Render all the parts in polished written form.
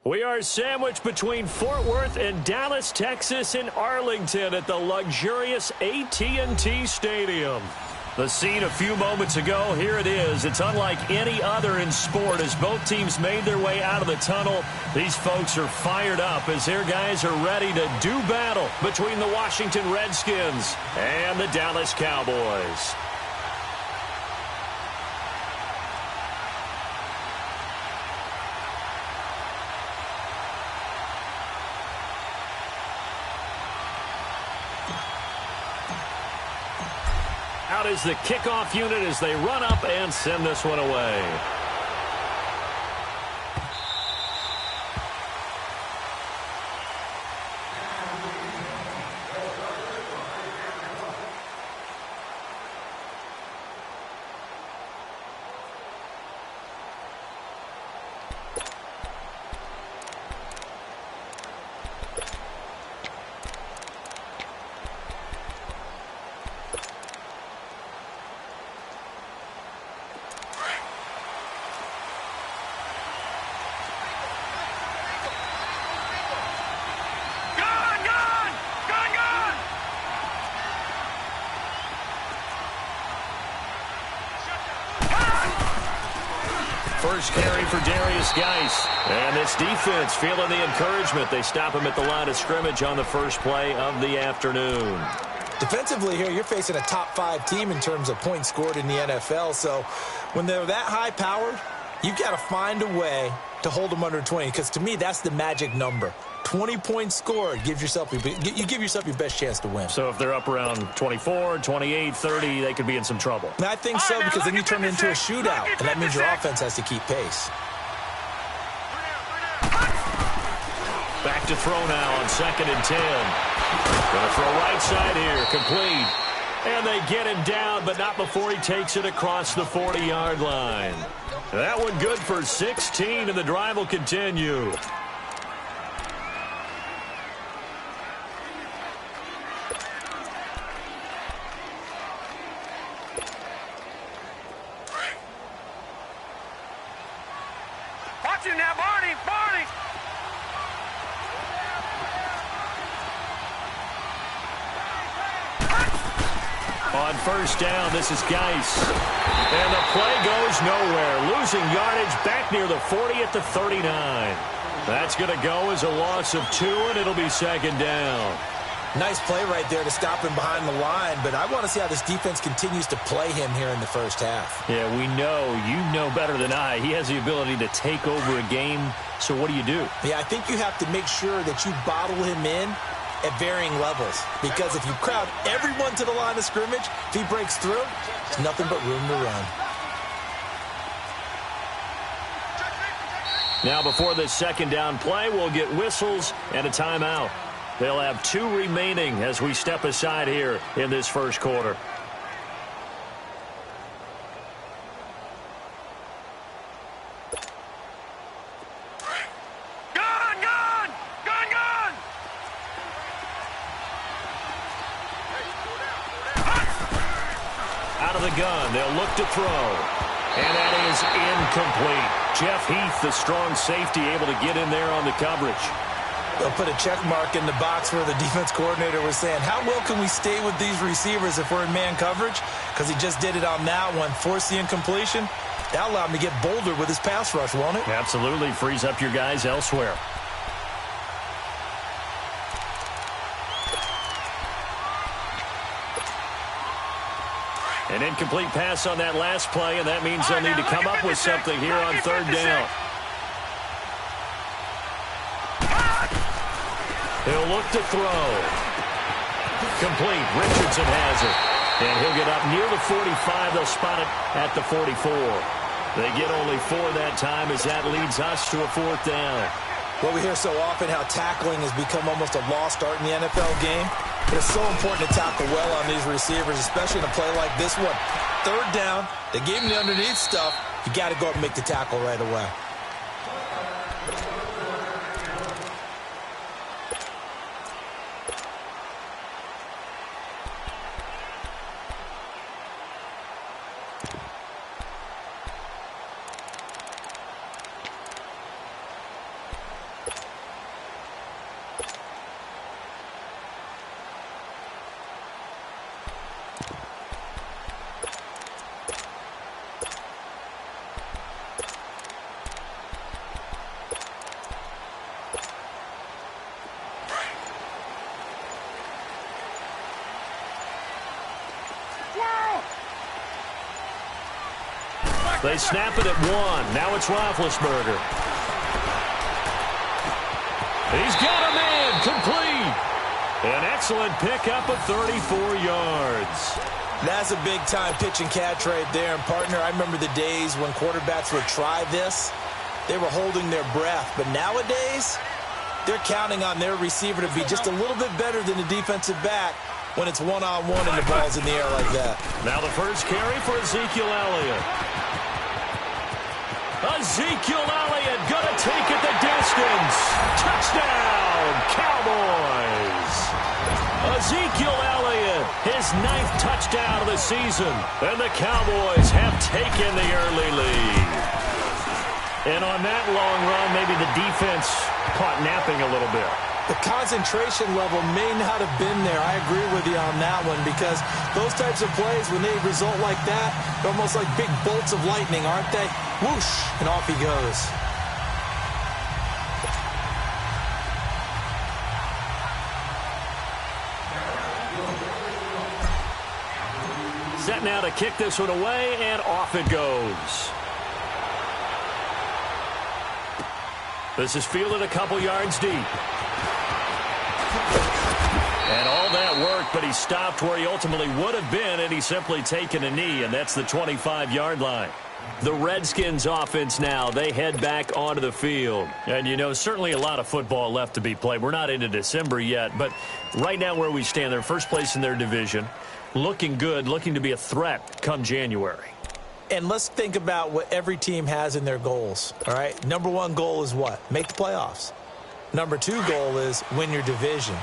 We are sandwiched between Fort Worth and Dallas, Texas in Arlington at the luxurious AT&T Stadium. The scene a few moments ago, here it is. It's unlike any other in sport as both teams made their way out of the tunnel. These folks are fired up as their guys are ready to do battle between the Washington Redskins and the Dallas Cowboys. Out is the kickoff unit as they run up and send this one away. First carry for Darius Geis. And this defense feeling the encouragement. They stop him at the line of scrimmage on the first play of the afternoon. Defensively here, you're facing a top-5 team in terms of points scored in the NFL. So when they're that high-powered, you've got to find a way to hold them under 20. Because to me, that's the magic number. 20 points scored, you give yourself your best chance to win. So if they're up around 24, 28, 30, they could be in some trouble. And I think so, because then you turn it into a shootout, and that means your offense has to keep pace. Back to throw now on 2nd and 10. Gonna throw right side here, complete. And they get him down, but not before he takes it across the 40-yard line. That one good for 16, and the drive will continue. On first down, this is Geis. And the play goes nowhere. Losing yardage back near the 40 at the 39. That's going to go as a loss of 2, and it'll be 2nd down. Nice play right there to stop him behind the line, but I want to see how this defense continues to play him here in the first half. Yeah, we know. You know better than I. He has the ability to take over a game, so what do you do? Yeah, I think you have to make sure that you bottle him in at varying levels, because if you crowd everyone to the line of scrimmage, if he breaks through, there's nothing but room to run. Now before this 2nd down play, we'll get whistles and a timeout. They'll have 2 remaining as we step aside here in this first quarter. Gun. They'll look to throw. And that is incomplete. Jeff Heath, the strong safety, able to get in there on the coverage. They'll put a check mark in the box where the defense coordinator was saying, how well can we stay with these receivers if we're in man coverage? Because he just did it on that one, forced the incompletion. That'll allow him to get bolder with his pass rush, won't it? Absolutely. Frees up your guys elsewhere. An incomplete pass on that last play, and that means they'll need to come up with something here on 3rd down. He'll look to throw. Complete. Richardson has it. And he'll get up near the 45. They'll spot it at the 44. They get only 4 that time as that leads us to a 4th down. Well, we hear so often how tackling has become almost a lost art in the NFL game. It's so important to tackle well on these receivers, especially in a play like this one. 3rd down, they gave him the underneath stuff. You got to go up and make the tackle right away. They snap it at 1. Now it's Roethlisberger. He's got a man complete. An excellent pickup of 34 yards. That's a big-time pitch and catch right there. And, partner, I remember the days when quarterbacks would try this. They were holding their breath. But nowadays, they're counting on their receiver to be just a little bit better than the defensive back when it's one-on-one and the ball's in the air like that. Now the first carry for Ezekiel Elliott. Ezekiel Elliott gonna take it the distance. Touchdown, Cowboys. Ezekiel Elliott, his 9th touchdown of the season. And the Cowboys have taken the early lead. And on that long run, maybe the defense caught napping a little bit. The concentration level may not have been there. I agree with you on that one, because those types of plays, when they result like that, they're almost like big bolts of lightning, aren't they? Whoosh, and off he goes. Set now to kick this one away, and off it goes. This is fielded a couple yards deep. And all that work, but he stopped where he ultimately would have been, and he's simply taken a knee, and that's the 25-yard line. The Redskins offense now, they head back onto the field. And, you know, certainly a lot of football left to be played. We're not into December yet, but right now where we stand, they're first place in their division, looking good, looking to be a threat come January. And let's think about what every team has in their goals, all right? Number 1 goal is what? Make the playoffs. Number 2 goal is win your division.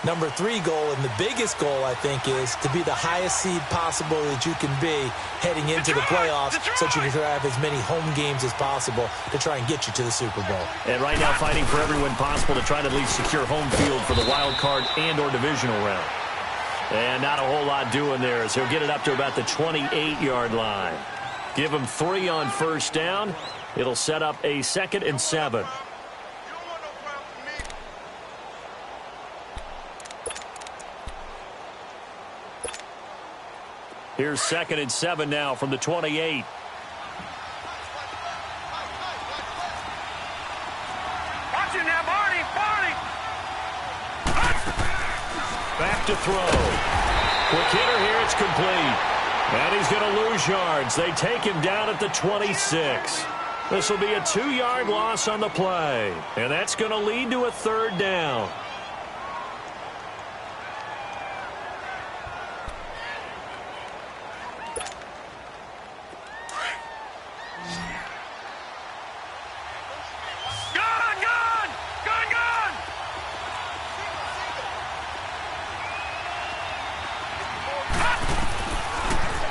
Number 3 goal, and the biggest goal, I think, is to be the highest seed possible that you can be heading into the playoffs, so that you can have as many home games as possible to try and get you to the Super Bowl. And right now fighting for every win possible to try to at least secure home field for the wild card and or divisional round. And not a whole lot doing there, as he'll get it up to about the 28-yard line. Give him 3 on first down. It'll set up a 2nd and 7. Here's 2nd and 7 now from the 28. Watching that, Barney! Back to throw. Quick hitter here, it's complete. And he's going to lose yards. They take him down at the 26. This will be a 2-yard loss on the play. And that's going to lead to a 3rd down.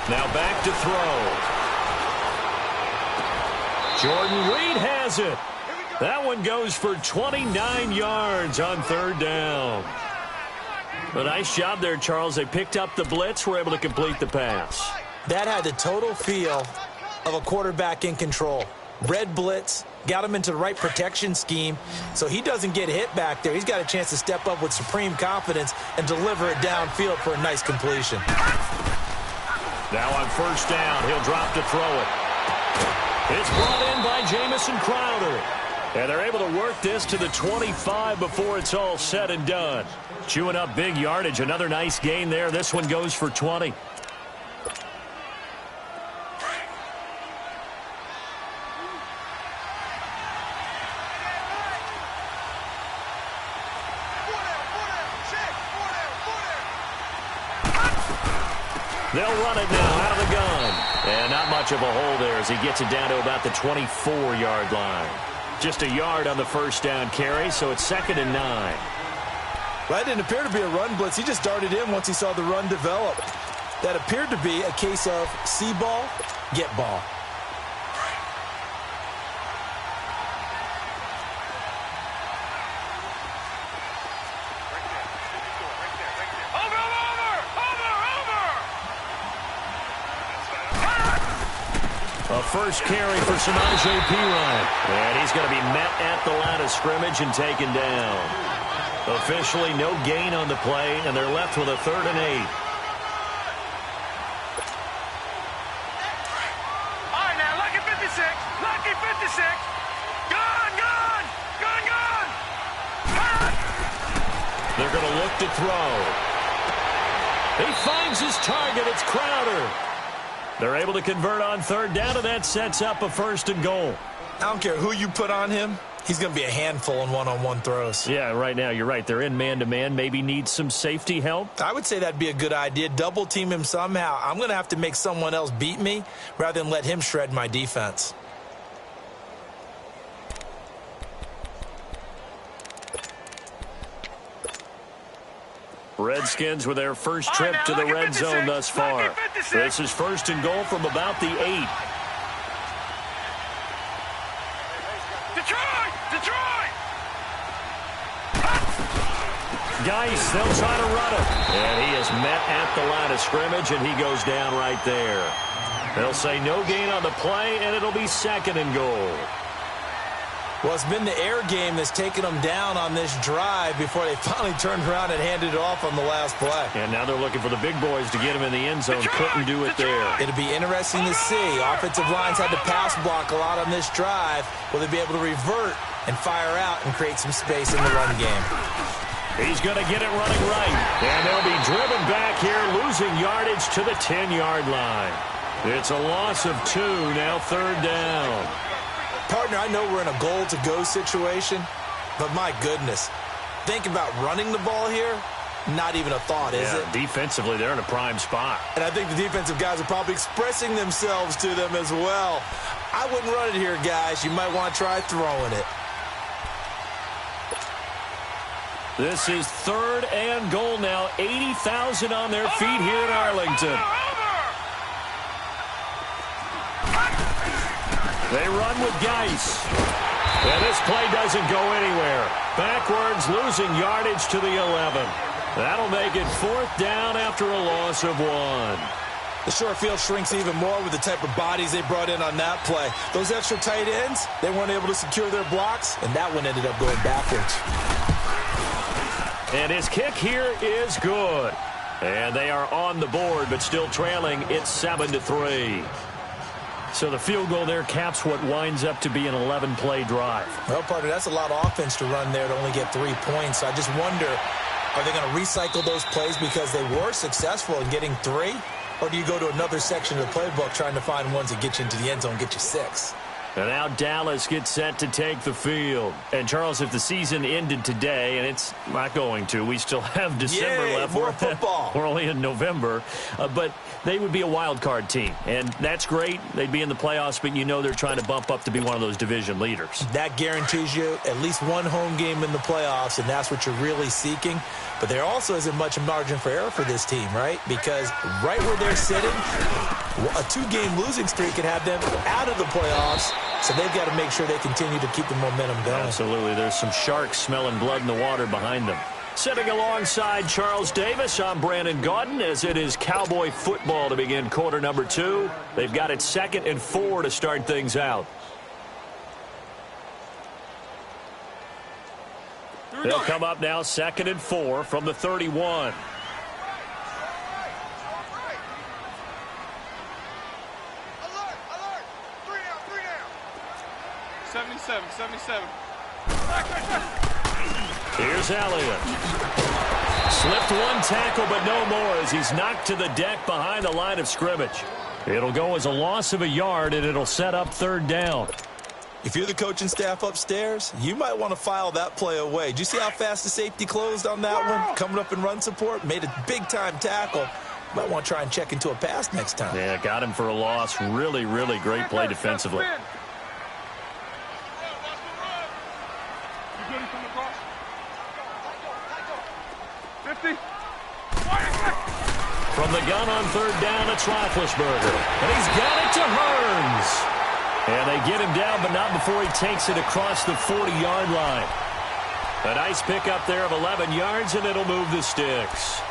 Now back to throw. Jordan Reed has it. That one goes for 29 yards on 3rd down. A nice job there, Charles. They picked up the blitz, were able to complete the pass. That had the total feel of a quarterback in control. Red blitz, got him into the right protection scheme, so he doesn't get hit back there. He's got a chance to step up with supreme confidence and deliver it downfield for a nice completion. Now on first down, he'll drop to throw it. It's brought in by Jamison Crowder. And they're able to work this to the 25 before it's all said and done. Chewing up big yardage. Another nice gain there. This one goes for 20. They'll run it now out of the gun. And not much of a hole there as he gets it down to about the 24-yard line. Just a yard on the first down carry, so it's 2nd and 9. Well, that didn't appear to be a run blitz. He just darted in once he saw the run develop. That appeared to be a case of see ball, get ball. A first carry for Samaje Perine. And he's going to be met at the line of scrimmage and taken down. Officially no gain on the play, and they're left with a 3rd and 8. All right, now They're going to look to throw. He finds his target. It's Crowder. They're able to convert on third down, and that sets up a 1st and goal. I don't care who you put on him. He's going to be a handful in one-on-one throws. Yeah, right now, you're right. They're in man-to-man. Maybe needs some safety help. I would say that'd be a good idea. Double team him somehow. I'm going to have to make someone else beat me rather than let him shred my defense. Redskins with their first trip to the red zone thus far. This is 1st and goal from about the 8. Detroit! Geis, they'll try to run him. And he is met at the line of scrimmage, and he goes down right there. They'll say no gain on the play, and it'll be 2nd and goal. Well, it's been the air game that's taken them down on this drive before they finally turned around and handed it off on the last play. And now they're looking for the big boys to get him in the end zone. Couldn't do it there. It'll be interesting to see. Offensive lines had to pass block a lot on this drive. Will they be able to revert and fire out and create some space in the run game? He's going to get it running right. And they'll be driven back here, losing yardage to the 10-yard line. It's a loss of 2, now 3rd down. Partner, I know we're in a goal-to-go situation, but my goodness, think about running the ball here, not even a thought, is it? Defensively, they're in a prime spot. And I think the defensive guys are probably expressing themselves to them as well. I wouldn't run it here, guys. You might want to try throwing it. This is 3rd and goal now. 80,000 on their feet here in Arlington. They run with Geis. And this play doesn't go anywhere. Backwards, losing yardage to the 11. That'll make it 4th down after a loss of 1. The short field shrinks even more with the type of bodies they brought in on that play. Those extra tight ends, they weren't able to secure their blocks, and that one ended up going backwards. And his kick here is good. And they are on the board, but still trailing. It's 7-3. So the field goal there caps what winds up to be an 11-play drive. Well, partner, that's a lot of offense to run there to only get 3 points. So I just wonder, are they going to recycle those plays because they were successful in getting 3? Or do you go to another section of the playbook trying to find ones that get you into the end zone and get you 6? And now Dallas gets set to take the field. And, Charles, if the season ended today, and it's not going to, we still have December left. More football. We're only in November. But they would be a wild card team. And that's great. They'd be in the playoffs, but you know they're trying to bump up to be one of those division leaders. That guarantees you at least one home game in the playoffs, and that's what you're really seeking. But there also isn't much margin for error for this team, right? Because right where they're sitting, a 2-game losing streak could have them out of the playoffs. So they've got to make sure they continue to keep the momentum going. Absolutely. There's some sharks smelling blood in the water behind them. Sitting alongside Charles Davis, I'm Brandon Gaudin, as it is Cowboy football to begin quarter number 2. They've got it 2nd and 4 to start things out. They'll come up now 2nd and 4 from the 31. Alert! 3 down! 77. Here's Elliott. Slipped 1 tackle, but no more as he's knocked to the deck behind the line of scrimmage. It'll go as a loss of a yard, and it'll set up 3rd down. If you're the coaching staff upstairs, you might want to file that play away. Did you see how fast the safety closed on that one? Coming up in run support, made a big-time tackle. You might want to try and check into a pass next time. Yeah, got him for a loss. Really, really great play defensively. 50. From the gun on 3rd down, it's Roethlisberger. And he's got it to Hearns. And they get him down, but not before he takes it across the 40-yard line. A nice pickup there of 11 yards, and it'll move the sticks.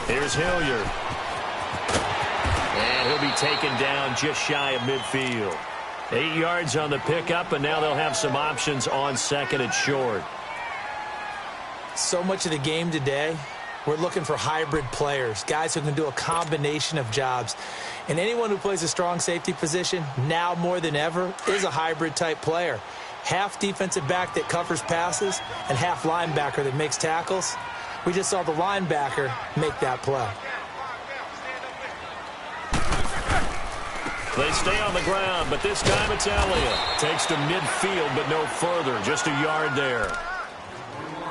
Here's Hilliard. And he'll be taken down just shy of midfield. 8 yards on the pickup, and now they'll have some options on second and short. So much of the game today, we're looking for hybrid players, guys who can do a combination of jobs. And anyone who plays a strong safety position, now more than ever, is a hybrid-type player. Half defensive back that covers passes and half linebacker that makes tackles. We just saw the linebacker make that play. They stay on the ground, but this time it's Elliott. Takes to midfield, but no further. Just a yard there.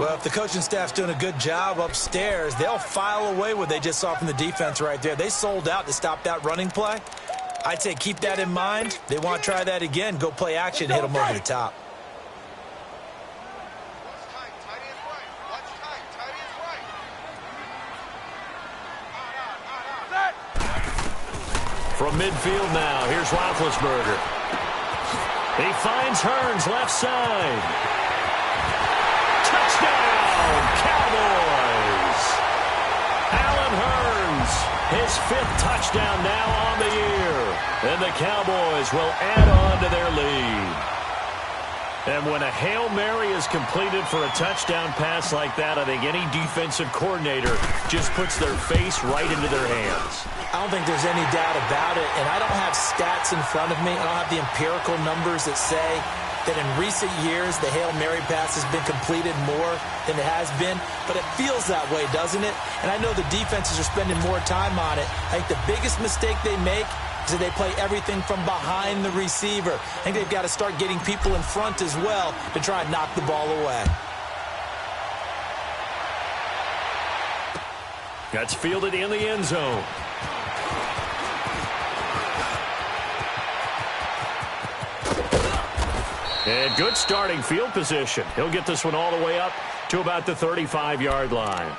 Well, if the coaching staff's doing a good job upstairs, they'll file away what they just saw from the defense right there. They sold out to stop that running play. I'd say keep that in mind. They want to try that again. Go play action, hit them over the top. From midfield now, here's Roethlisberger. He finds Hearns left side. Touchdown, Cowboys! Allen Hearns, his 5th touchdown now on the year. And the Cowboys will add on to their lead. And when a Hail Mary is completed for a touchdown pass like that, I think any defensive coordinator just puts their face right into their hands. I don't think there's any doubt about it, and I don't have stats in front of me. I don't have the empirical numbers that say that in recent years the Hail Mary pass has been completed more than it has been, but it feels that way, doesn't it? And I know the defenses are spending more time on it. I think the biggest mistake they make is that they play everything from behind the receiver. I think they've got to start getting people in front as well to try and knock the ball away. That's fielded in the end zone. And good starting field position. He'll get this one all the way up to about the 35-yard line.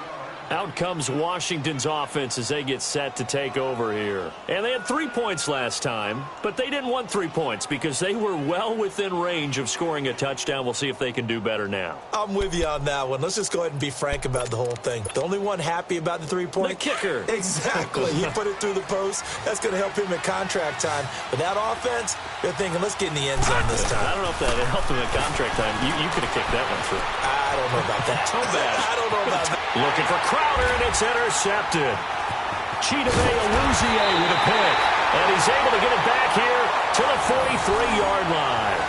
Out comes Washington's offense as they get set to take over here. And they had 3 points last time, but they didn't want 3 points because they were well within range of scoring a touchdown. We'll see if they can do better now. I'm with you on that one. Let's just go ahead and be frank about the whole thing. The only one happy about the 3-point? The kicker. Exactly. He put it through the post. That's going to help him at contract time. But that offense, they're thinking, let's get in the end zone this time. I don't know if that helped him at contract time. You could have kicked that one through. I don't know about that. Too bad. I don't know about that. Looking for Crowder, and it's intercepted. Chidobe Awuzie with a pick. And he's able to get it back here to the 43-yard line.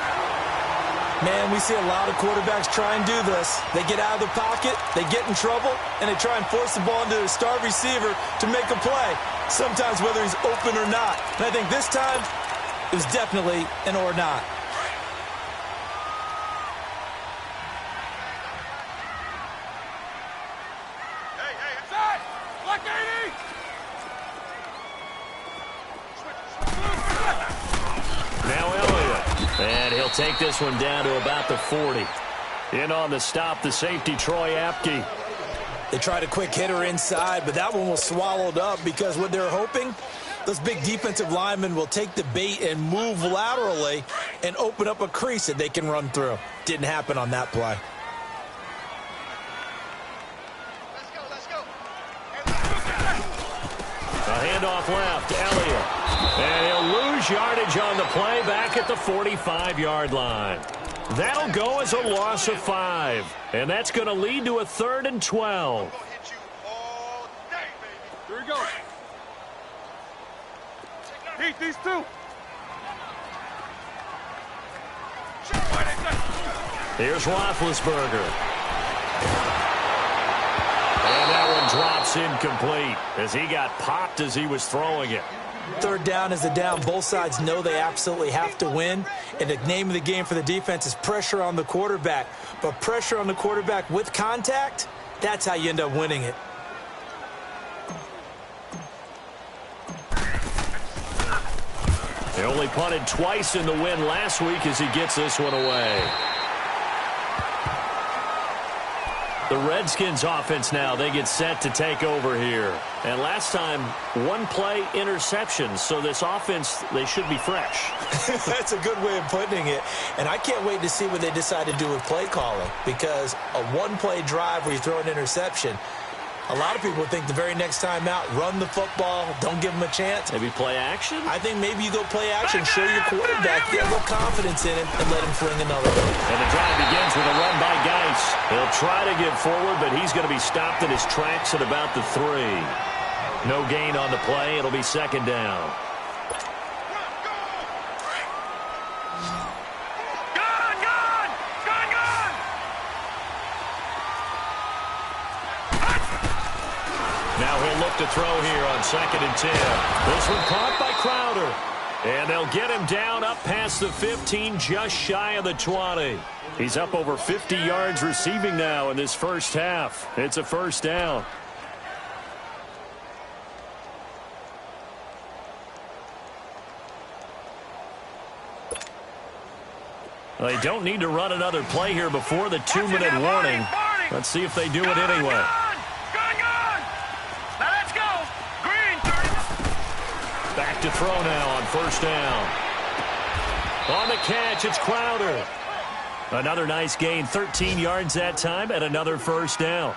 Man, we see a lot of quarterbacks try and do this. They get out of the pocket, they get in trouble, and they try and force the ball into their star receiver to make a play, sometimes whether he's open or not. And I think this time, it was definitely an or not. Take this one down to about the 40. In on the stop, the safety, Troy Apke. They tried a quick hitter inside, but that one was swallowed up because what they're hoping, those big defensive linemen will take the bait and move laterally and open up a crease that they can run through. Didn't happen on that play. Let's go. A handoff left, Elliott. And he'll lose yardage on the play back at the 45-yard line. That'll go as a loss of 5. And that's going to lead to a 3rd and 12. Here we go. Heat these two. Here's Roethlisberger. And that one drops incomplete as he got popped as he was throwing it. 3rd down is a down. Both sides know they absolutely have to win. And the name of the game for the defense is pressure on the quarterback. But pressure on the quarterback with contact, that's how you end up winning it. They only punted twice in the win last week as he gets this one away. The Redskins offense now, they get set to take over here. And last time, 1-play interception. So this offense, they should be fresh. That's a good way of putting it. And I can't wait to see what they decide to do with play calling. Because a 1-play drive where you throw an interception, A lot of people think the very next time out, run the football, don't give him a chance. Maybe play action? I think maybe you go play action, show your quarterback you have a little confidence in him, and let him fling another one. And the drive begins with a run by Geis. He'll try to get forward, but he's going to be stopped in his tracks at about the 3. No gain on the play. It'll be second down. Now he'll look to throw here on 2nd and 10. This one caught by Crowder. And they'll get him down up past the 15, just shy of the 20. He's up over 50 yards receiving now in this first half. It's a first down. They don't need to run another play here before the 2-minute warning. Let's see if they do it anyway. Back to throw now on first down. On the catch, it's Crowder. Another nice gain, 13 yards that time, and another first down.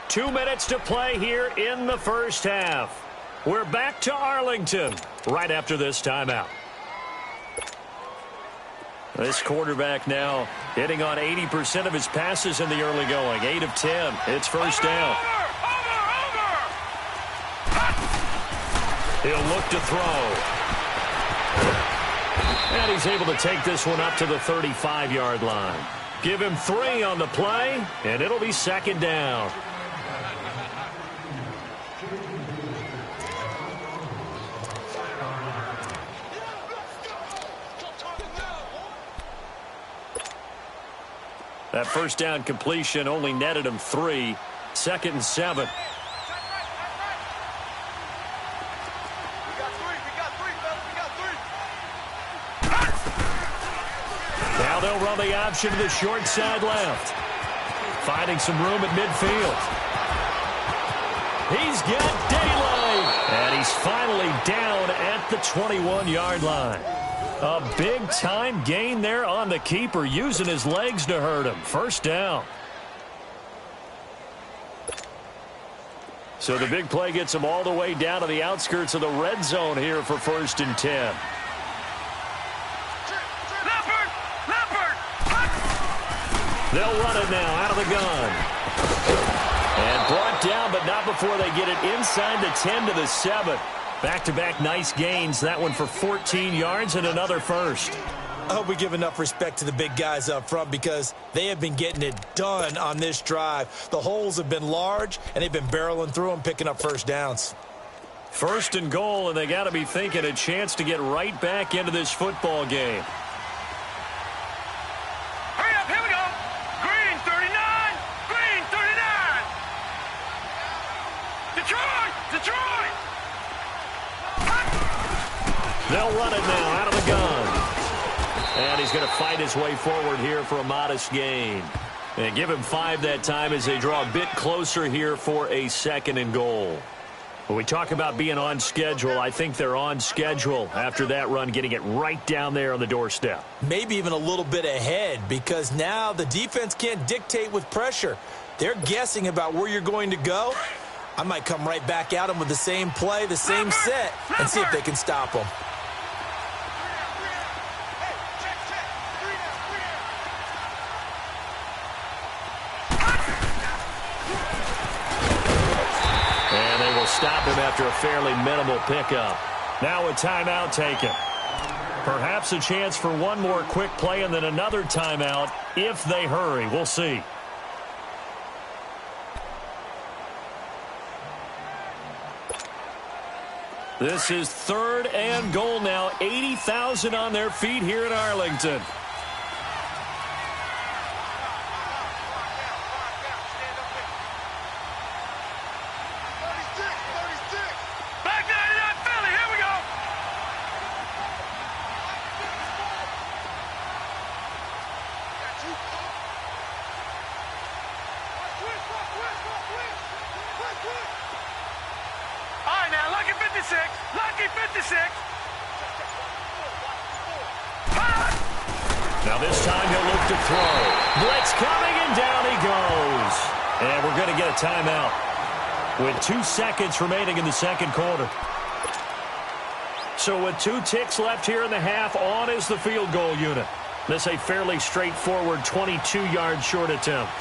2 minutes to play here in the first half. We're back to Arlington right after this timeout. This quarterback now hitting on 80% of his passes in the early going. 8 of 10. It's first down. He'll look to throw. And he's able to take this one up to the 35-yard line. Give him 3 on the play, and it'll be second down. That first down completion only netted him 3. 2nd and 7. Now they'll run the option to the short side left. Finding some room at midfield. He's got daylight. And he's finally down at the 21-yard line. A big-time gain there on the keeper, using his legs to hurt him. First down. So the big play gets him all the way down to the outskirts of the red zone here for 1st and 10. They'll run it now out of the gun. And brought down, but not before they get it inside the 10 to the 7. Back-to-back nice gains. That one for 14 yards and another first. I hope we give enough respect to the big guys up front because they have been getting it done on this drive. The holes have been large, and they've been barreling through them, picking up first downs. 1st and goal, and they got to be thinking a chance to get right back into this football game. Hurry up, here we go. Green 39, green 39. Detroit. They'll run it now out of the gun. And he's going to fight his way forward here for a modest gain. And give him 5 that time as they draw a bit closer here for a 2nd and goal. When we talk about being on schedule, I think they're on schedule after that run, getting it right down there on the doorstep. Maybe even a little bit ahead because now the defense can't dictate with pressure. They're guessing about where you're going to go. I might come right back at them with the same play, the same set, and see if they can stop them. And they will stop him after a fairly minimal pickup. Now a timeout taken. Perhaps a chance for one more quick play and then another timeout if they hurry. We'll see. This is 3rd and goal now. 80,000 on their feet here in Arlington. Now this time he'll look to throw. Blitz coming, and down he goes. And we're going to get a timeout with 2 seconds remaining in the second quarter. So with 2 ticks left here in the half, on is the field goal unit. This a fairly straightforward 22-yard short attempt.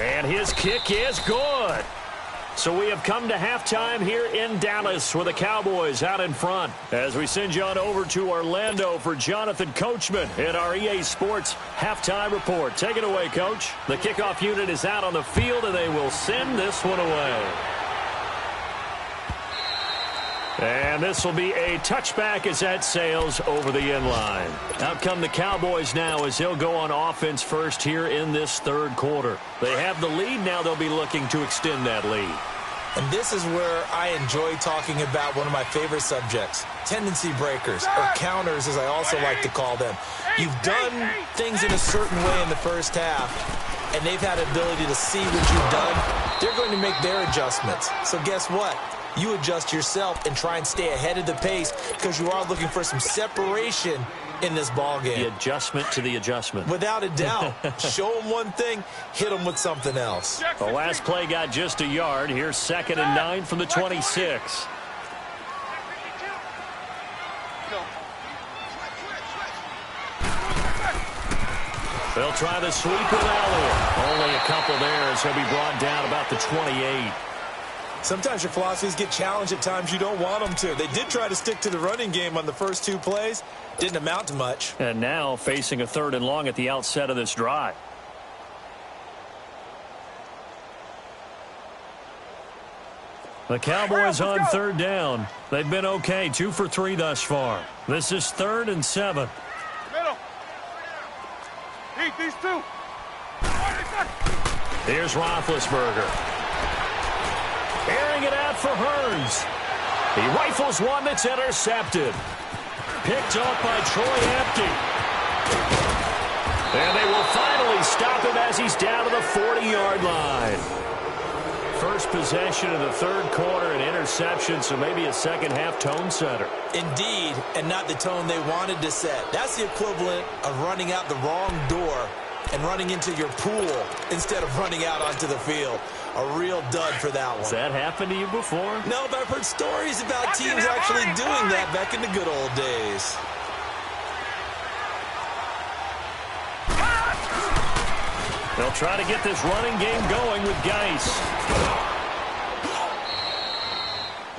And his kick is good. So we have come to halftime here in Dallas with the Cowboys out in front. As we send you on over to Orlando for Jonathan Coachman in our EA Sports halftime report. Take it away, Coach. The kickoff unit is out on the field, and they will send this one away. And this will be a touchback as that sails over the end line. Out come the Cowboys now as they'll go on offense first here in this third quarter. They have the lead. Now they'll be looking to extend that lead. And this is where I enjoy talking about one of my favorite subjects, tendency breakers, or counters as I also like to call them. You've done things in a certain way in the first half, and they've had the ability to see what you've done. They're going to make their adjustments. So guess what? You adjust yourself and try and stay ahead of the pace because you are looking for some separation in this ball game. The adjustment to the adjustment. Without a doubt. Show them one thing, hit them with something else. The last play got just a yard. Here's 2nd and 9 from the 26. They'll try the sweep with Elliott. Only a couple there as he'll be brought down about the 28. Sometimes your philosophies get challenged at times you don't want them to. They did try to stick to the running game on the first 2 plays. Didn't amount to much. And now facing a 3rd and long at the outset of this drive. The Cowboys on 3rd down. They've been okay. 2 for 3 thus far. This is 3rd and 7. Middle. Eat these 2. Here's Roethlisberger. Airing it out for Hearns. He rifles one that's intercepted. Picked off by Troy Apke. And they will finally stop him as he's down to the 40-yard line. First possession of the third quarter, an interception, so maybe a second-half tone setter. Indeed, and not the tone they wanted to set. That's the equivalent of running out the wrong door and running into your pool instead of running out onto the field. A real dud for that one. Has that happened to you before? No, but I've heard stories about teams actually doing that back in the good old days. They'll try to get this running game going with Geis.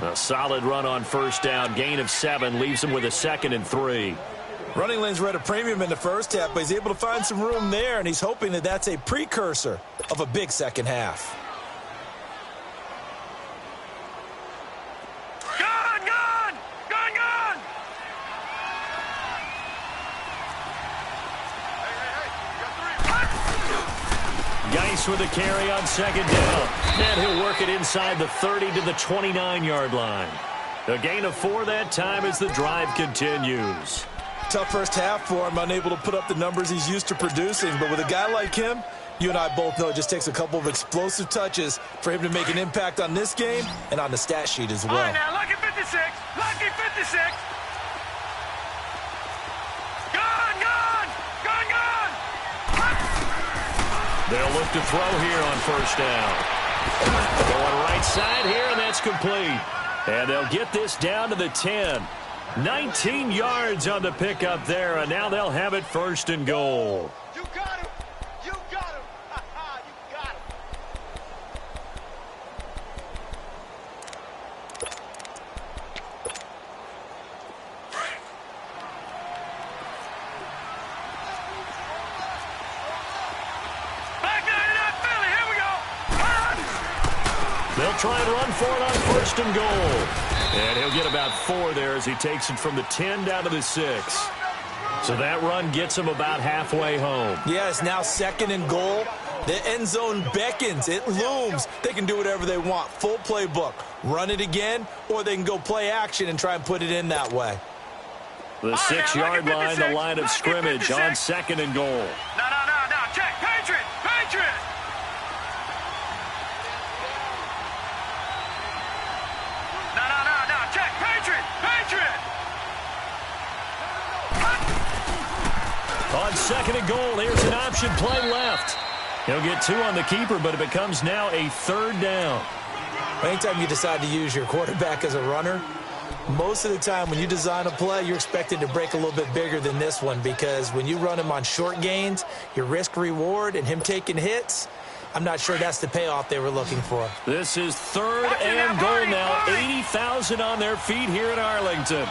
A solid run on first down. Gain of 7 leaves him with a 2nd and 3. Running lanes were at a premium in the first half, but he's able to find some room there, and he's hoping that that's a precursor of a big second half. Geis with a carry on 2nd down. And he'll work it inside the 30 to the 29-yard line. A gain of 4 that time as the drive continues. Tough first half for him, unable to put up the numbers he's used to producing. But with a guy like him, you and I both know it just takes a couple of explosive touches for him to make an impact on this game and on the stat sheet as well. All right, now, lucky 56. Lucky 56. They'll look to throw here on first down. Going right side here, and that's complete. And they'll get this down to the 10. 19 yards on the pickup there, and now they'll have it 1st and goal. You got him. You got him. You got him. They'll try and run for it on 1st and goal. And he'll get about 4 there as he takes it from the 10 down to the 6. So that run gets him about halfway home. Yeah, it's now 2nd and goal. The end zone beckons. It looms. They can do whatever they want. Full playbook. Run it again, or they can go play action and try and put it in that way. The 6-yard line, the line of scrimmage on 2nd and goal. No. Check. Patriot. On second and goal, here's an option play left. He'll get 2 on the keeper, but it becomes now a 3rd down. Anytime you decide to use your quarterback as a runner, most of the time when you design a play, you're expected to break a little bit bigger than this one, because when you run him on short gains, your risk-reward and him taking hits, I'm not sure that's the payoff they were looking for. This is 3rd and goal now. 80,000 on their feet here in Arlington.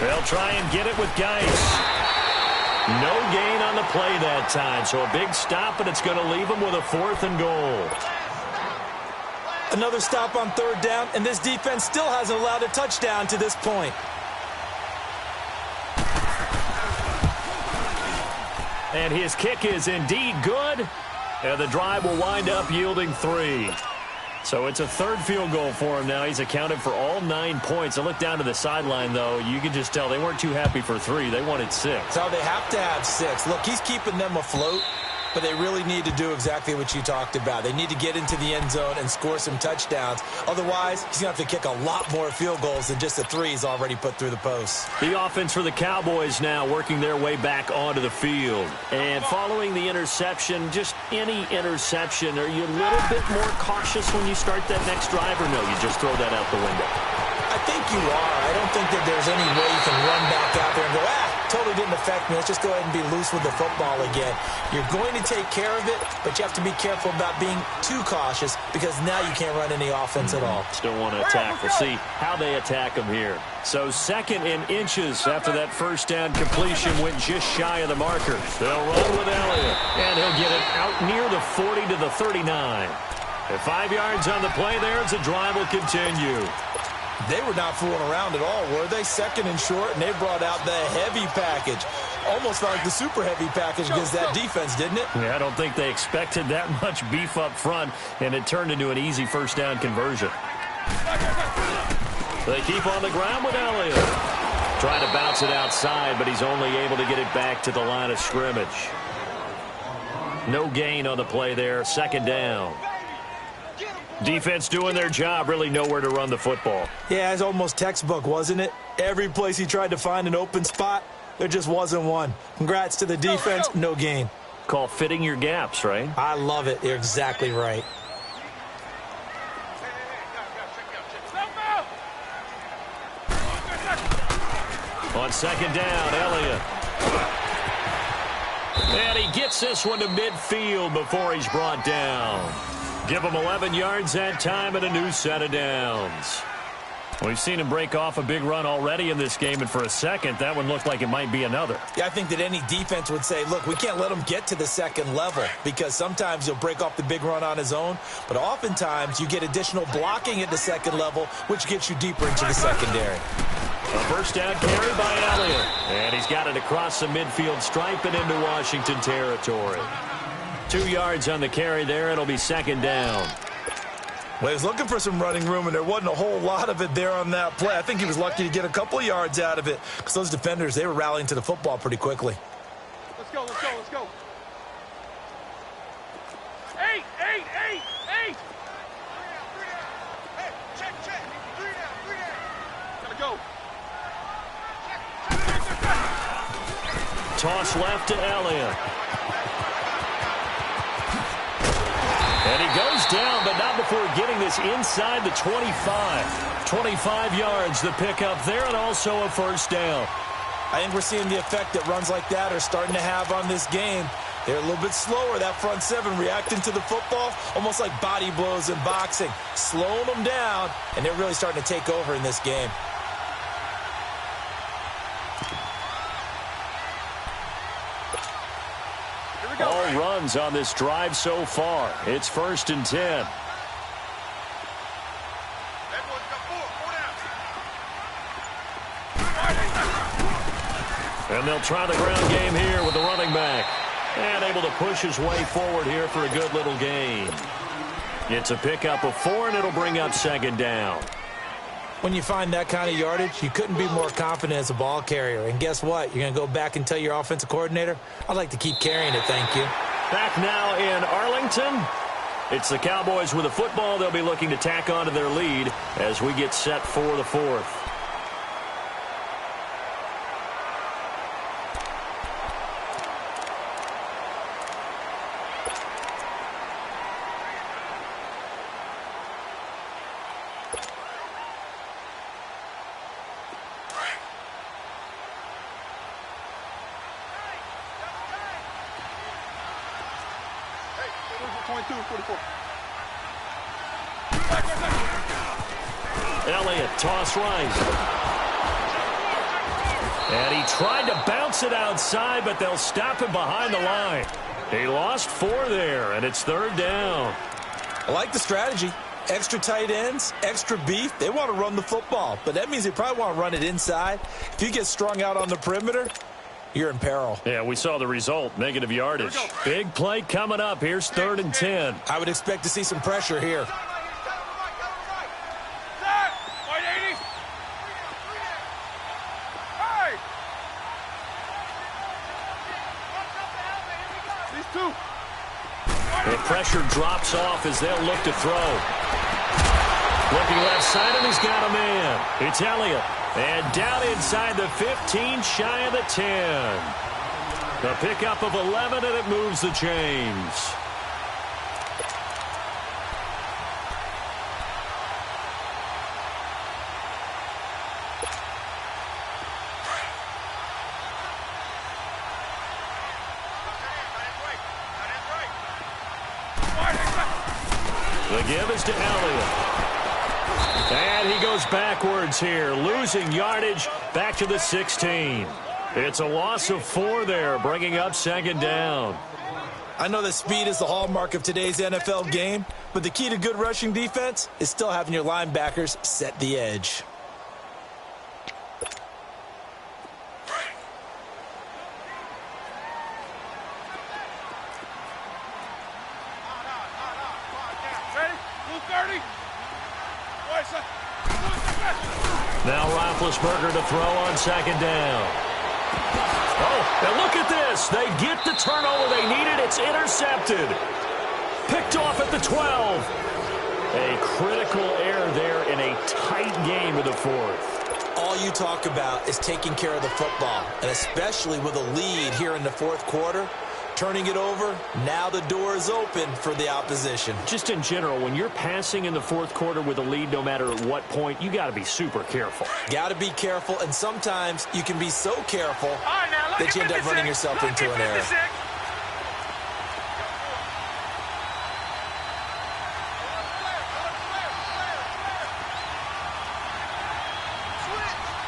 They'll try and get it with Geis. No gain on the play that time, so a big stop, and it's going to leave them with a 4th and goal. Another stop on 3rd down, and this defense still hasn't allowed a touchdown to this point. And his kick is indeed good, and the drive will wind up yielding 3. So it's a 3rd field goal for him now. He's accounted for all 9 points. I look down to the sideline, though. You can just tell they weren't too happy for 3. They wanted 6. So they have to have 6. Look, he's keeping them afloat, but they really need to do exactly what you talked about. They need to get into the end zone and score some touchdowns. Otherwise, he's going to have to kick a lot more field goals than just the 3 he's already put through the posts. The offense for the Cowboys now working their way back onto the field. And following the interception, just any interception, are you a little bit more cautious when you start that next drive, or no, you just throw that out the window? I think you are. I don't think that there's any way you can run back out there and go, totally didn't affect me. Let's just go ahead and be loose with the football again. You're going to take care of it, but you have to be careful about being too cautious, because now you can't run any offense at all. Still want to attack. We'll see how they attack them here. So 2nd and inches after that 1st down completion went just shy of the marker. They'll run with Elliott, and he'll get it out near the 40 to the 39. And 5 yards on the play there as the drive will continue. They were not fooling around at all, were they? 2nd and short, and they brought out the heavy package. Almost like the super heavy package against that defense, didn't it? Yeah, I don't think they expected that much beef up front, and it turned into an easy 1st down conversion. They keep on the ground with Elliott. Trying to bounce it outside, but he's only able to get it back to the line of scrimmage. No gain on the play there, 2nd down. Defense doing their job, really nowhere to run the football. Yeah, it's almost textbook, wasn't it? Every place he tried to find an open spot, there just wasn't one. Congrats to the defense, no gain. Call fitting your gaps, right? I love it. You're exactly right. On 2nd down, Elliott. And he gets this one to midfield before he's brought down. Give him 11 yards that time and a new set of downs. We've seen him break off a big run already in this game, and for a second, that one looked like it might be another. Yeah, I think that any defense would say, look, we can't let him get to the 2nd level, because sometimes he'll break off the big run on his own, but oftentimes you get additional blocking at the 2nd level, which gets you deeper into the secondary. A 1st down carry by Elliott, and he's got it across the midfield stripe and into Washington territory. 2 yards on the carry there. It'll be 2nd down. Well, he was looking for some running room, and there wasn't a whole lot of it there on that play. I think he was lucky to get a couple of yards out of it, because those defenders, they were rallying to the football pretty quickly. Let's go, let's go, let's go. 8, 8, 8, 8. 3 down. Hey, check. 3 down. Gotta go. Toss left to Elliott. And he goes down, but not before getting this inside the 25. 25 yards, the pickup there, and also a 1st down. I think we're seeing the effect that runs like that are starting to have on this game. They're a little bit slower, that front 7, reacting to the football, almost like body blows in boxing, slowing them down, and they're really starting to take over in this game. All runs on this drive so far. It's 1st and 10. And they'll try the ground game here with the running back. And able to push his way forward here for a good little gain. It's a pickup of 4, and it'll bring up 2nd down. When you find that kind of yardage, you couldn't be more confident as a ball carrier. And guess what? You're going to go back and tell your offensive coordinator, I'd like to keep carrying it, thank you. Back now in Arlington. It's the Cowboys with the football. They'll be looking to tack on to their lead as we get set for the 4th. Elliott, toss right. And he tried to bounce it outside, but they'll stop him behind the line. He lost 4 there, and it's 3rd down. I like the strategy. Extra tight ends, extra beef. They want to run the football, but that means they probably want to run it inside. If you get strung out on the perimeter, you're in peril. Yeah, we saw the result, negative yardage. Big play coming up. Here's 3rd and 10. I would expect to see some pressure here. The pressure drops off as they'll look to throw. Looking left side, and he's got a man. It's Elliott. And down inside the 15, shy of the 10. The pickup of 11, and it moves the chains. The give is to Elliott. And he goes backwards here, losing yardage back to the 16. It's a loss of 4 there, bringing up 2nd down. I know that speed is the hallmark of today's NFL game, but the key to good rushing defense is still having your linebackers set the edge. Now Roethlisberger to throw on 2nd down. Oh, and look at this. They get the turnover they needed. It's intercepted. Picked off at the 12. A critical error there in a tight game of the 4th. All you talk about is taking care of the football, and especially with a lead here in the 4th quarter. Turning it over, now the door is open for the opposition. Just in general, when you're passing in the 4th quarter with a lead, no matter at what point, you got to be super careful. Got to be careful, and sometimes you can be so careful that you end up running yourself into an error.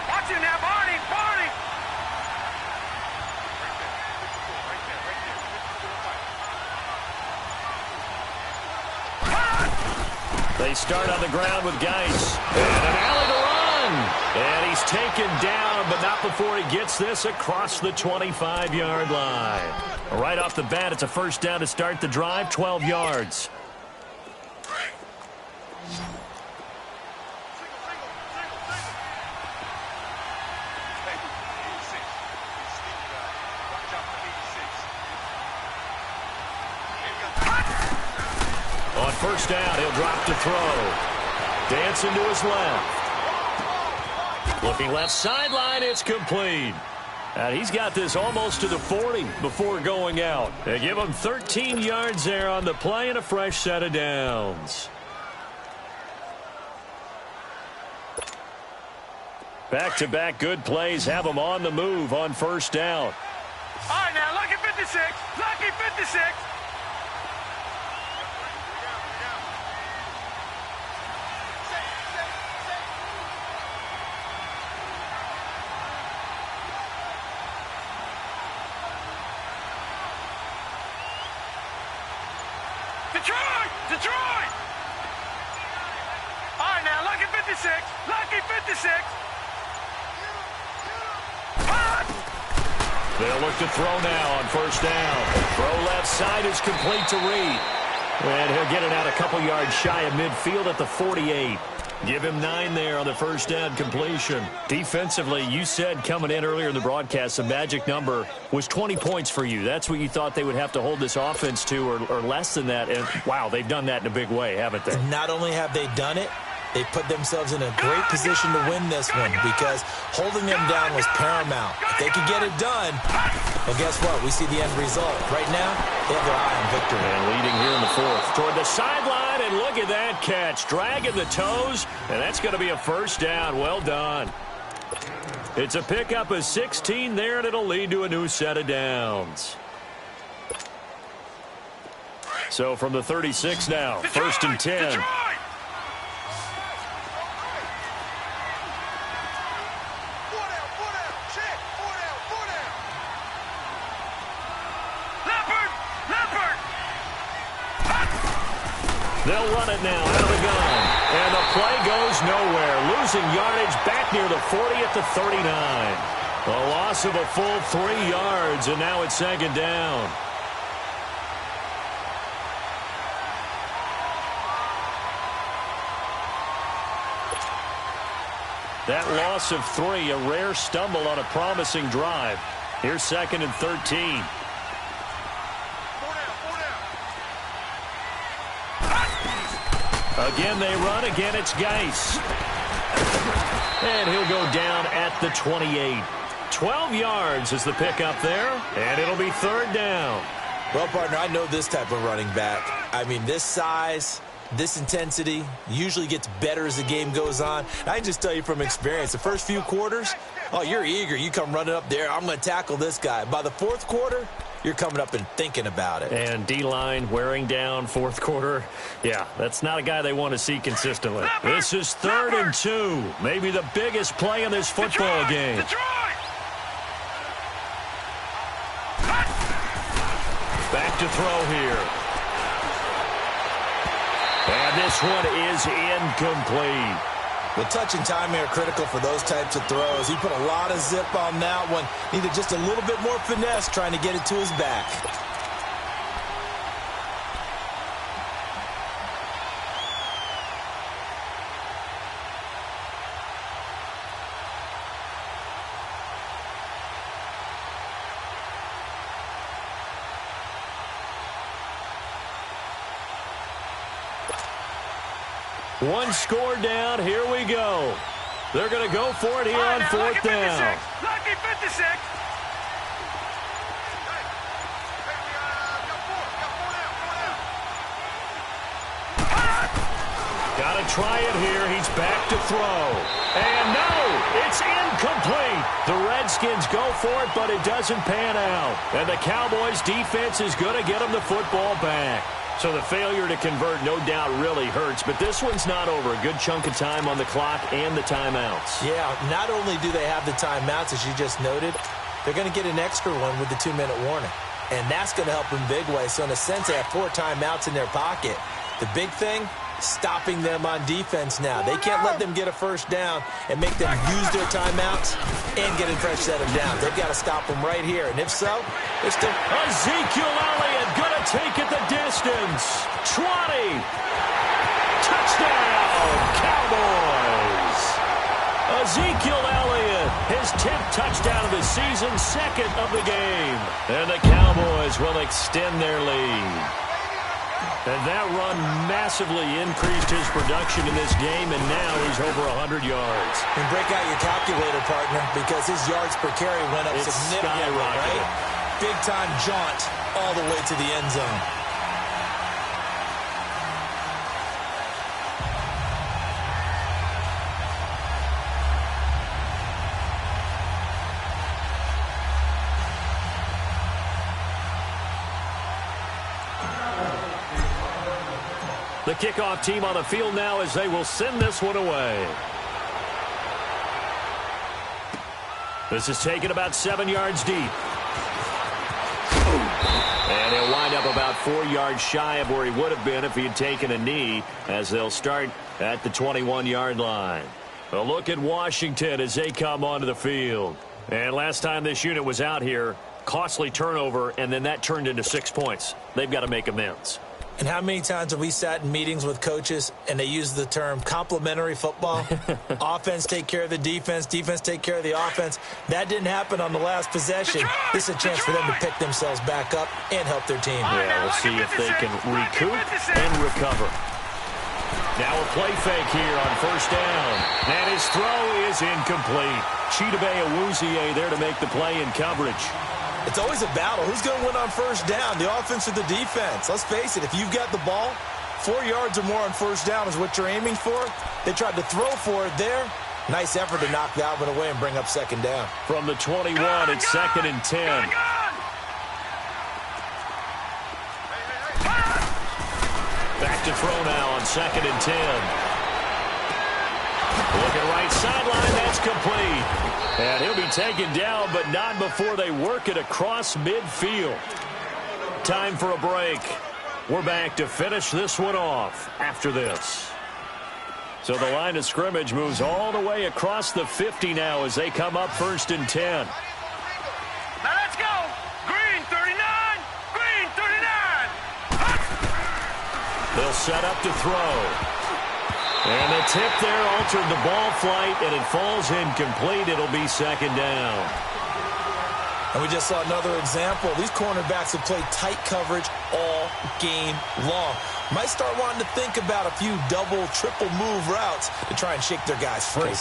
Watch it now, Barney! They start on the ground with Geis. And an alley to run. And he's taken down, but not before he gets this across the 25-yard line. Right off the bat, it's a 1st down to start the drive, 12 yards. On 1st down, he'll drop to throw. Dancing to his left. Looking left sideline, it's complete. And he's got this almost to the 40 before going out. They give him 13 yards there on the play and a fresh set of downs. Back-to-back good plays have him on the move on 1st down. All right, now, lucky 56. Lucky 56. Detroit! All right, now, lucky 56. Lucky 56. They'll look to throw now on 1st down. Throw left side is complete to Reed. And he'll get it out a couple yards shy of midfield at the 48. Give him 9 there on the 1st down completion. Defensively, you said coming in earlier in the broadcast, the magic number was 20 points for you. That's what you thought they would have to hold this offense to, or less than that. And, wow, they've done that in a big way, haven't they? Not only have they done it, they put themselves in a great position to win this one because holding them down was paramount. If they could get it done, well, guess what? We see the end result. Right now, they have their eye on victory. And leading here in the 4th. Toward the sideline, and look at that catch. Dragging the toes, and that's going to be a 1st down. Well done. It's a pickup of 16 there, and it'll lead to a new set of downs. So from the 36 now, first and 10. Detroit! They'll run it now out of the gun. And the play goes nowhere. Losing yardage back near the 40 at the 39. A loss of a full 3 yards, and now it's second down. That loss of 3, a rare stumble on a promising drive. Here's second and 13. Again, they run. Again, it's Geis. And he'll go down at the 28. 12 yards is the pickup there, and it'll be third down. Well, partner, I know this type of running back. I mean, this size, this intensity usually gets better as the game goes on. I can just tell you from experience, the first few quarters, oh, you're eager. You come running up there, I'm going to tackle this guy. By the fourth quarter, you're coming up and thinking about it. And D-line wearing down fourth quarter. Yeah, that's not a guy they want to see consistently. This is third and 2. Maybe the biggest play in this football game. Back to throw here. And this one is incomplete. The touch and timing are critical for those types of throws. He put a lot of zip on that one. Needed just a little bit more finesse trying to get it to his back. One score down. Here we go. They're going to go for it here on fourth down. Lucky 56. Got to try it here. He's back to throw. And no, it's incomplete. The Redskins go for it, but it doesn't pan out. And the Cowboys defense is going to get them the football back. So the failure to convert, no doubt, really hurts. But this one's not over. A good chunk of time on the clock and the timeouts. Yeah, not only do they have the timeouts, as you just noted, they're going to get an extra one with the 2-minute warning. And that's going to help in big ways. So in a sense, they have 4 timeouts in their pocket. The big thing, stopping them on defense now. They can't let them get a first down and make them use their timeouts and get a fresh set them down. They've got to stop them right here. And if so, it's the Ezekiel Elliott going to take it the distance. 20. Touchdown, Cowboys. Ezekiel Elliott, his 10th touchdown of the season, 2nd of the game. And the Cowboys will extend their lead. And that run massively increased his production in this game, and now he's over 100 yards. And break out your calculator, partner, because his yards per carry went up significantly, right? Big-time jaunt all the way to the end zone. The kickoff team on the field now as they will send this one away. This is taken about 7 yards deep. And he'll wind up about 4 yards shy of where he would have been if he had taken a knee, as they'll start at the 21-yard line. A look at Washington as they come onto the field. And last time this unit was out here, costly turnover, and then that turned into 6 points. They've got to make amends. And how many times have we sat in meetings with coaches and they use the term complementary football? Offense take care of the defense, defense take care of the offense. That didn't happen on the last possession. This is a chance for them to pick themselves back up and help their team. Yeah, we'll see if they can recoup and recover. Now a play fake here on first down. And his throw is incomplete. Chidobe Awuzie there to make the play in coverage. It's always a battle. Who's going to win on first down, the offense or the defense? Let's face it, if you've got the ball, 4 yards or more on first down is what you're aiming for. They tried to throw for it there. Nice effort to knock that one away and bring up second down. From the 21, it's second and 10. to throw now on 2nd and 10. Looking right sideline, that's complete. And he'll be taken down, but not before they work it across midfield. Time for a break. We're back to finish this one off after this. So the line of scrimmage moves all the way across the 50 now as they come up 1st and 10. Now let's go. Green 39. Green 39. They'll set up to throw. And the tip there altered the ball flight, and it falls incomplete. It'll be 2nd down. And we just saw another example. These cornerbacks have played tight coverage all game long. Might start wanting to think about a few double, triple move routes to try and shake their guys free.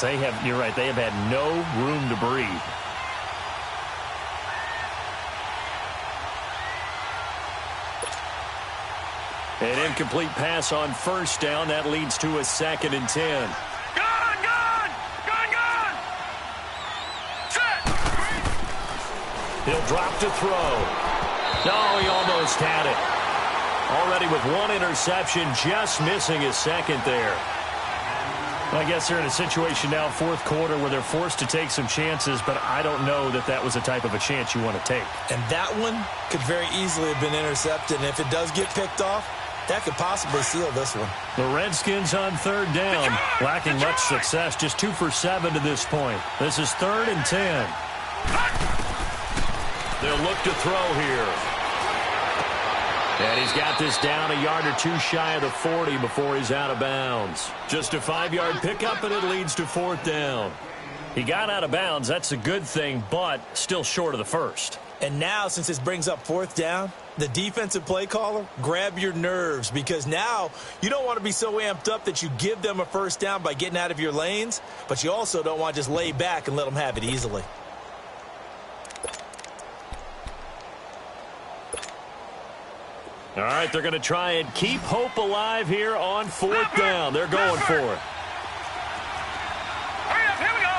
You're right, they have had no room to breathe. An incomplete pass on 1st down. That leads to a 2nd and 10. He'll drop to throw. No, he almost had it. Already with 1 interception, just missing his 2nd there. I guess they're in a situation now, 4th quarter, where they're forced to take some chances, but I don't know that that was the type of a chance you want to take. And that one could very easily have been intercepted, and if it does get picked off, that could possibly seal this one. The Redskins on 3rd down, lacking much success, just 2 for 7 to this point. This is 3rd and 10. They'll look to throw here. And he's got this down a yard or 2 shy of the 40 before he's out of bounds. Just a 5-yard pickup, and it leads to 4th down. He got out of bounds. That's a good thing, but still short of the 1st. And now, since this brings up 4th down, the defensive play caller, grab your nerves, because now you don't want to be so amped up that you give them a 1st down by getting out of your lanes, but you also don't want to just lay back and let them have it easily. All right, they're going to try and keep hope alive here on 4th down. They're going for it. Hurry up, here we go.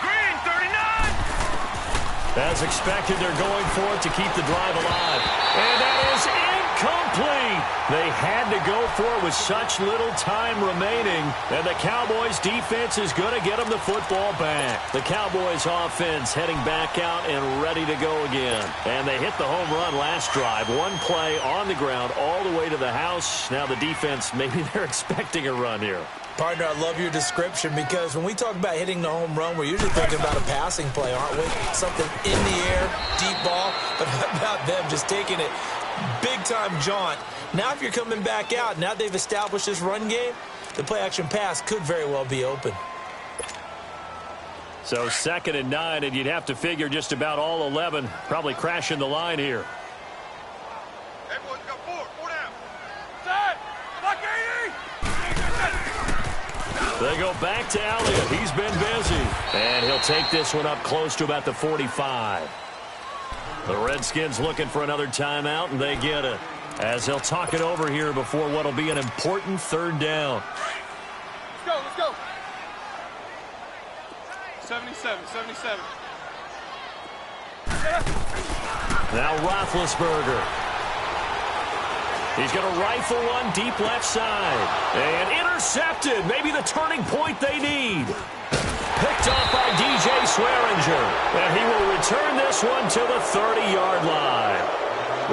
Green 39. As expected, they're going for it to keep the drive alive. And that is incomplete. They had to go for it with such little time remaining. And the Cowboys defense is going to get them the football back. The Cowboys offense heading back out and ready to go again. And they hit the home run last drive. 1 play on the ground all the way to the house. Now the defense, maybe they're expecting a run here. Partner, I love your description, because when we talk about hitting the home run, we're usually thinking about a passing play, aren't we? Something in the air, deep ball. But how about them just taking it big-time jaunt? Now if you're coming back out, now they've established this run game, the play-action pass could very well be open. So 2nd and 9, and you'd have to figure just about all 11 probably crashing the line here. Everyone's got 4 down. Side. Block 80. They go back to Elliott. He's been busy. And he'll take this one up close to about the 45. The Redskins looking for another timeout, and they get it. As they'll talk it over here before what'll be an important 3rd down. Let's go. 77. Now Roethlisberger. He's going to rifle one deep left side. And intercepted. Maybe the turning point they need. Picked off by DJ Swearinger. And he will return this one to the 30-yard line.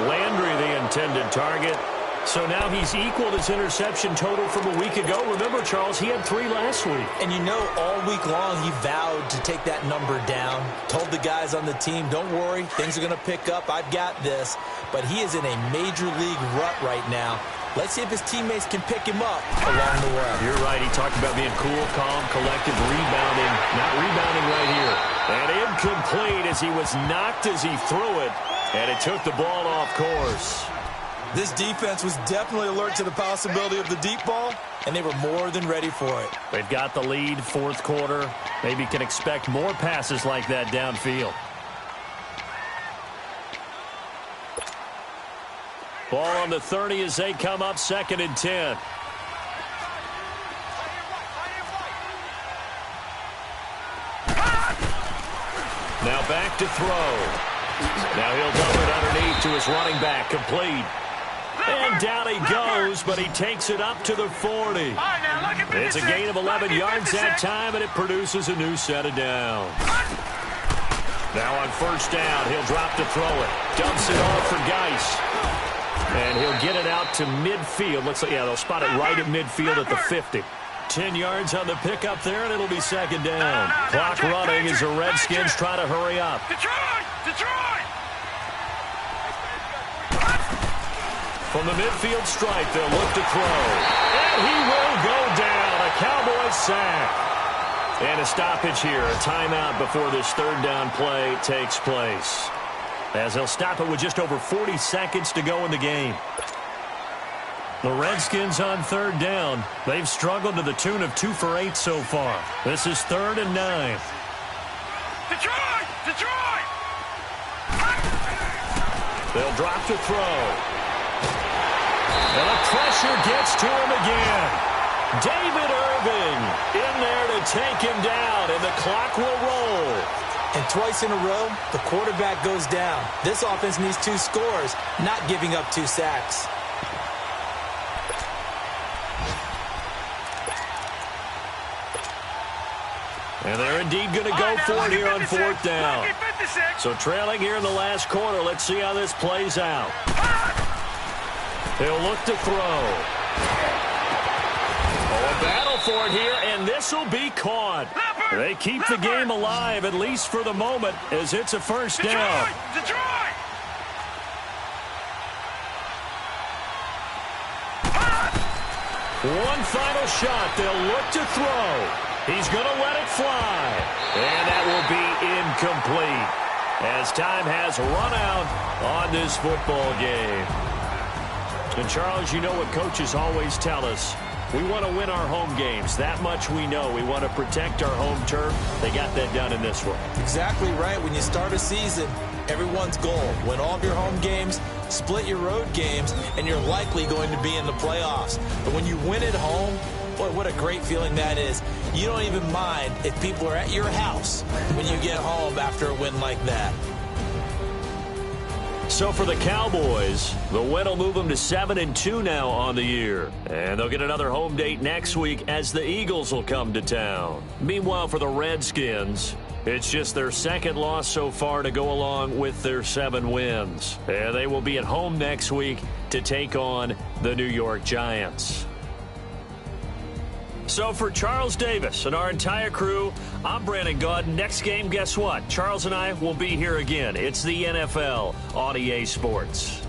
Landry, the intended target. So now he's equaled his interception total from a week ago. Remember, Charles, he had 3 last week. And you know, all week long he vowed to take that number down. Told the guys on the team, don't worry, things are going to pick up. I've got this. But he is in a major league rut right now. Let's see if his teammates can pick him up along the way. You're right. He talked about being cool, calm, collective, rebounding. Not rebounding right here. And incomplete as he was knocked as he threw it. And it took the ball off course. This defense was definitely alert to the possibility of the deep ball, and they were more than ready for it. They've got the lead, 4th quarter. Maybe can expect more passes like that downfield. Ball on the 30 as they come up 2nd and 10. Now back to throw. Now he'll dump it underneath to his running back, complete. And down he goes, but he takes it up to the 40. It's a gain of 11 yards that time, and it produces a new set of downs. Now on first down, he'll drop to throw it. Dumps it off for Geis. And he'll get it out to midfield. They'll spot it right at midfield at the 50. 10 yards on the pickup there, and it'll be second down. Clock running as the Redskins try to hurry up. Detroit! From the midfield stripe, they'll look to throw. And he will go down. A Cowboys sack. And a stoppage here, a timeout before this third down play takes place. As they'll stop it with just over 40 seconds to go in the game. The Redskins on third down. They've struggled to the tune of 2 for 8 so far. This is 3rd and 9. Detroit! They'll drop to throw. And the pressure gets to him again. David Irving in there to take him down, and the clock will roll. And twice in a row, the quarterback goes down. This offense needs 2 scores, not giving up 2 sacks. And they're indeed going to go for it here on 4th down. So trailing here in the last quarter, let's see how this plays out. They'll look to throw. A battle for it here, and this will be caught. They keep the game alive, at least for the moment, as it's a first down. Detroit! One final shot. They'll look to throw. He's going to let it fly. And that will be incomplete, as time has run out on this football game. And, Charles, you know what coaches always tell us. We want to win our home games. That much we know. We want to protect our home turf. They got that done in this one. Exactly right. When you start a season, everyone's goal: win all of your home games, split your road games, and you're likely going to be in the playoffs. But when you win at home, boy, what a great feeling that is. You don't even mind if people are at your house when you get home after a win like that. So for the Cowboys, the win will move them to 7-2 now on the year. And they'll get another home date next week as the Eagles will come to town. Meanwhile, for the Redskins, it's just their second loss so far to go along with their 7 wins. And they will be at home next week to take on the New York Giants. So for Charles Davis and our entire crew, I'm Brandon Gaudin. Next game, guess what? Charles and I will be here again. It's the NFL on EA Sports.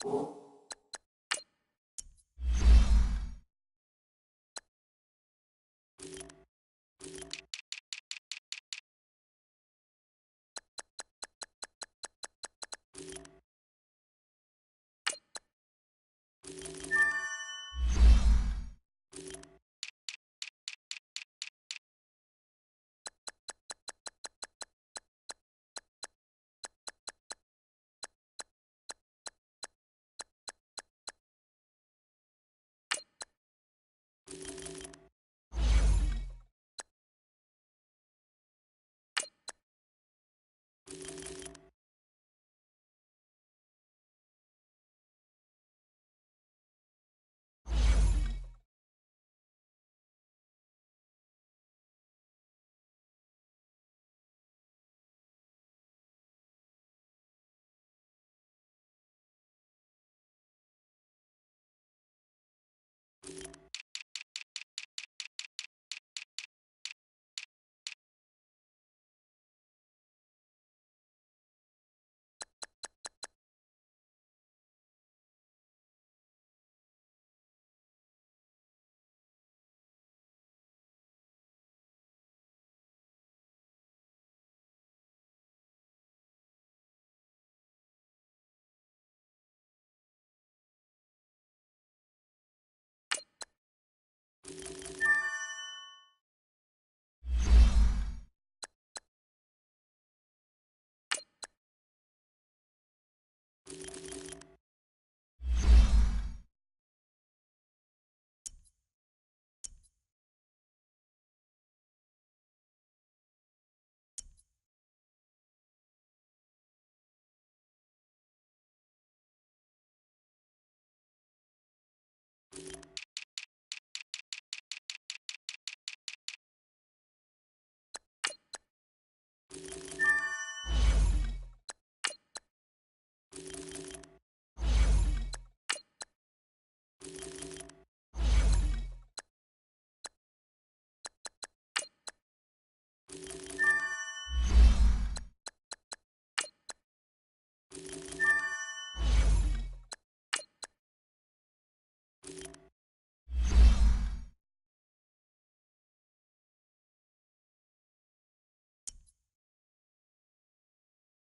you